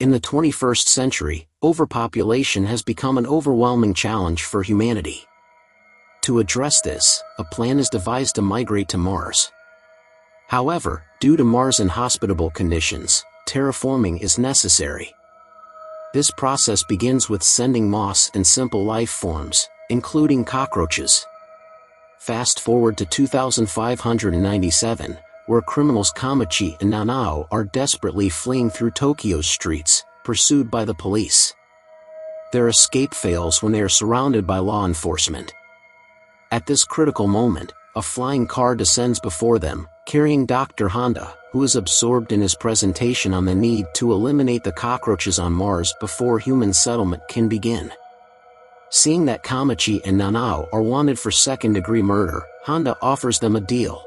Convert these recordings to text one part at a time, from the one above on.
In the 21st century, overpopulation has become an overwhelming challenge for humanity. To address this, a plan is devised to migrate to Mars. However, due to Mars' inhospitable conditions, terraforming is necessary. This process begins with sending moss and simple life forms, including cockroaches. Fast forward to 2597, where criminals Kamachi and Nanao are desperately fleeing through Tokyo's streets, pursued by the police. Their escape fails when they are surrounded by law enforcement. At this critical moment, a flying car descends before them, carrying Dr. Honda, who is absorbed in his presentation on the need to eliminate the cockroaches on Mars before human settlement can begin. Seeing that Kamachi and Nanao are wanted for second-degree murder, Honda offers them a deal.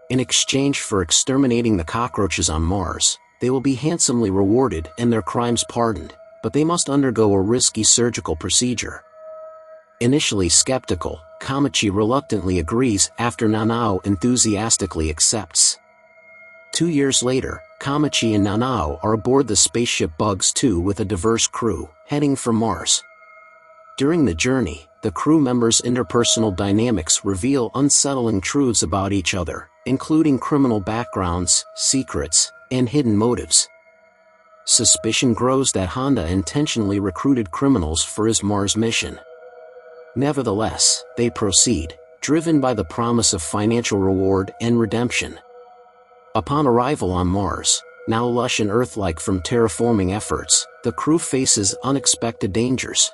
In exchange for exterminating the cockroaches on Mars, they will be handsomely rewarded and their crimes pardoned, but they must undergo a risky surgical procedure. Initially skeptical, Kamachi reluctantly agrees after Nanao enthusiastically accepts. 2 years later, Kamachi and Nanao are aboard the spaceship Bugs 2 with a diverse crew, heading for Mars. During the journey, the crew members' interpersonal dynamics reveal unsettling truths about each other, including criminal backgrounds, secrets, and hidden motives. Suspicion grows that Honda intentionally recruited criminals for his Mars mission. Nevertheless, they proceed, driven by the promise of financial reward and redemption. Upon arrival on Mars, now lush and Earth-like from terraforming efforts, the crew faces unexpected dangers.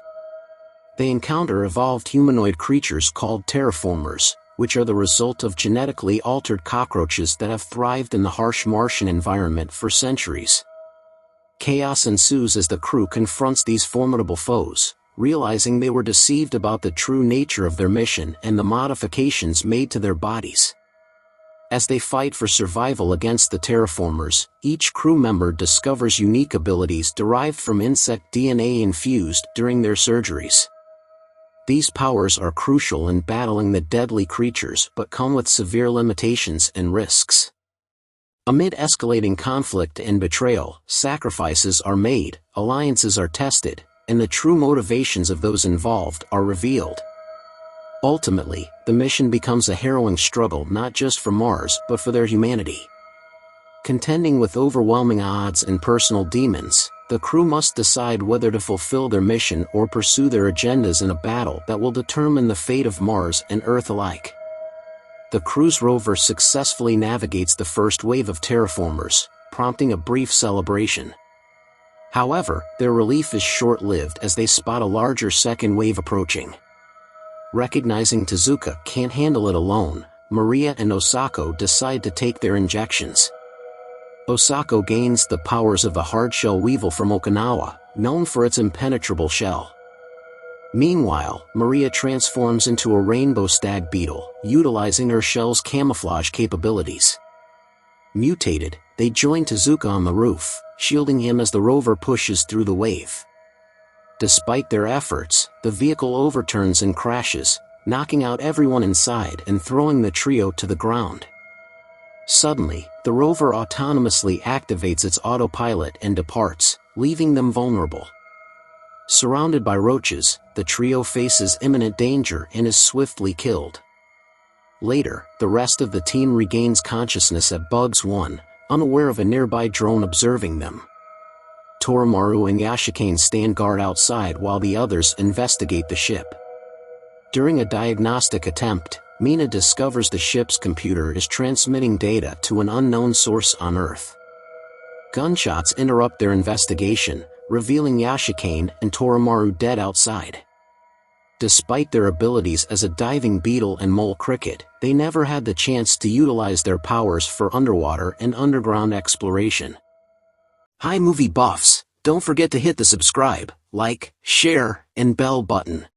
They encounter evolved humanoid creatures called Terra Formars, which are the result of genetically altered cockroaches that have thrived in the harsh Martian environment for centuries. Chaos ensues as the crew confronts these formidable foes, realizing they were deceived about the true nature of their mission and the modifications made to their bodies. As they fight for survival against the terraformers, each crew member discovers unique abilities derived from insect DNA infused during their surgeries. These powers are crucial in battling the deadly creatures but come with severe limitations and risks. Amid escalating conflict and betrayal, sacrifices are made, alliances are tested, and the true motivations of those involved are revealed. Ultimately, the mission becomes a harrowing struggle not just for Mars but for their humanity. Contending with overwhelming odds and personal demons, the crew must decide whether to fulfill their mission or pursue their agendas in a battle that will determine the fate of Mars and Earth alike. The crew's rover successfully navigates the first wave of terraformers, prompting a brief celebration. However, their relief is short-lived as they spot a larger second wave approaching. Recognizing Tezuka can't handle it alone, Maria and Osako decide to take their injections. Osako gains the powers of the hardshell weevil from Okinawa, known for its impenetrable shell. Meanwhile, Maria transforms into a rainbow stag beetle, utilizing her shell's camouflage capabilities. Mutated, they join Tezuka on the roof, shielding him as the rover pushes through the wave. Despite their efforts, the vehicle overturns and crashes, knocking out everyone inside and throwing the trio to the ground. Suddenly, the rover autonomously activates its autopilot and departs, leaving them vulnerable. Surrounded by roaches, the trio faces imminent danger and is swiftly killed. Later, the rest of the team regains consciousness at Bugs 1, unaware of a nearby drone observing them. Torimaru and Yashikane stand guard outside while the others investigate the ship. During a diagnostic attempt, Mina discovers the ship's computer is transmitting data to an unknown source on Earth. Gunshots interrupt their investigation, revealing Yashikane and Torimaru dead outside. Despite their abilities as a diving beetle and mole cricket, they never had the chance to utilize their powers for underwater and underground exploration. Hi movie buffs, don't forget to hit the subscribe, like, share, and bell button.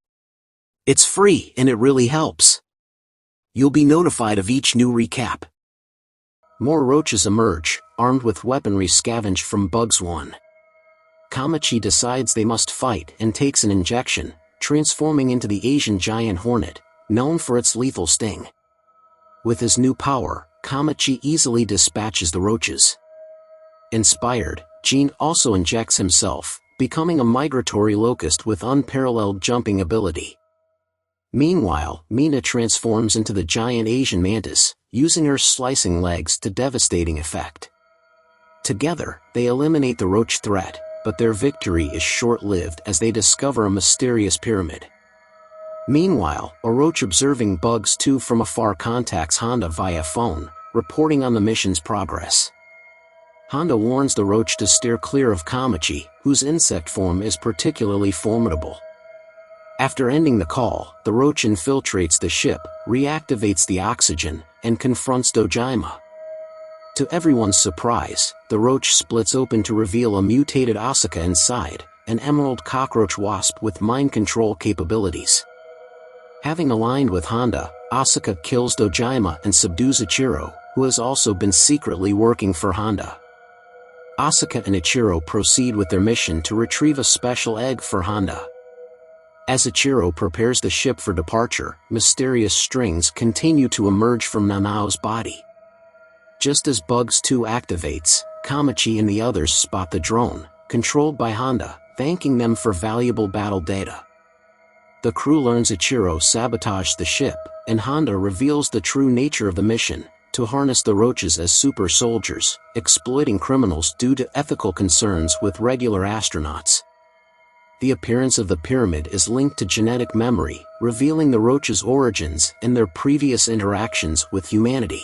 It's free and it really helps. You'll be notified of each new recap. More roaches emerge, armed with weaponry scavenged from Bugs 1. Kamachi decides they must fight and takes an injection, transforming into the Asian giant hornet, known for its lethal sting. With his new power, Kamachi easily dispatches the roaches. Inspired, Jean also injects himself, becoming a migratory locust with unparalleled jumping ability. Meanwhile, Mina transforms into the giant Asian mantis, using her slicing legs to devastating effect. Together, they eliminate the roach threat, but their victory is short-lived as they discover a mysterious pyramid. Meanwhile, a roach observing Bugs 2 from afar contacts Honda via phone, reporting on the mission's progress. Honda warns the roach to steer clear of Kamachi, whose insect form is particularly formidable. After ending the call, the roach infiltrates the ship, reactivates the oxygen, and confronts Dojima. To everyone's surprise, the roach splits open to reveal a mutated Asuka inside, an emerald cockroach wasp with mind control capabilities. Having aligned with Honda, Asuka kills Dojima and subdues Ichiro, who has also been secretly working for Honda. Asuka and Ichiro proceed with their mission to retrieve a special egg for Honda. As Ichiro prepares the ship for departure, mysterious strings continue to emerge from Nanao's body. Just as Bugs 2 activates, Kamachi and the others spot the drone, controlled by Honda, thanking them for valuable battle data. The crew learns Ichiro sabotaged the ship, and Honda reveals the true nature of the mission, to harness the roaches as super soldiers, exploiting criminals due to ethical concerns with regular astronauts. The appearance of the pyramid is linked to genetic memory, revealing the roaches' origins and their previous interactions with humanity.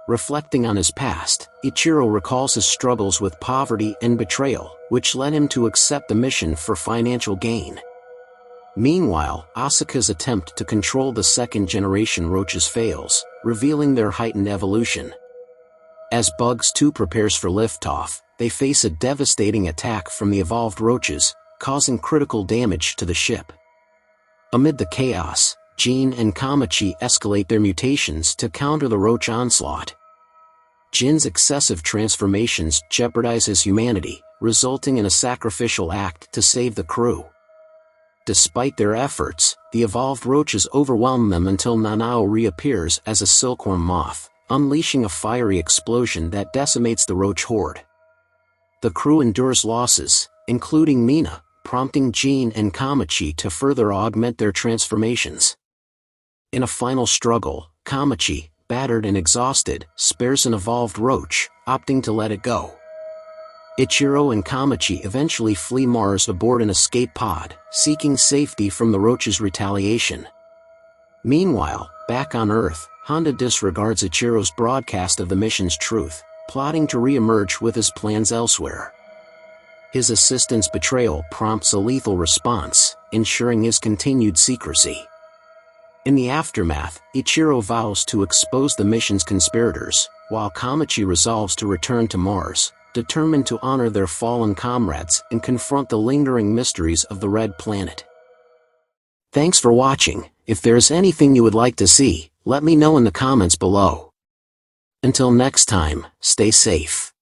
Reflecting on his past, Ichiro recalls his struggles with poverty and betrayal, which led him to accept the mission for financial gain. Meanwhile, Asuka's attempt to control the second-generation roaches fails, revealing their heightened evolution. As Bugs 2 prepares for liftoff, they face a devastating attack from the evolved roaches, causing critical damage to the ship. Amid the chaos, Jean and Kamachi escalate their mutations to counter the roach onslaught. Jin's excessive transformations jeopardize his humanity, resulting in a sacrificial act to save the crew. Despite their efforts, the evolved roaches overwhelm them until Nanao reappears as a silkworm moth, unleashing a fiery explosion that decimates the roach horde. The crew endures losses, including Mina, prompting Jean and Kamachi to further augment their transformations. In a final struggle, Kamachi, battered and exhausted, spares an evolved roach, opting to let it go. Ichiro and Kamachi eventually flee Mars aboard an escape pod, seeking safety from the roach's retaliation. Meanwhile, back on Earth, Honda disregards Ichiro's broadcast of the mission's truth, plotting to re-emerge with his plans elsewhere. His assistant's betrayal prompts a lethal response, ensuring his continued secrecy. In the aftermath, Ichiro vows to expose the mission's conspirators, while Kamachi resolves to return to Mars, determined to honor their fallen comrades and confront the lingering mysteries of the Red Planet. Thanks for watching. If there's anything you would like to see, let me know in the comments below. Until next time, stay safe.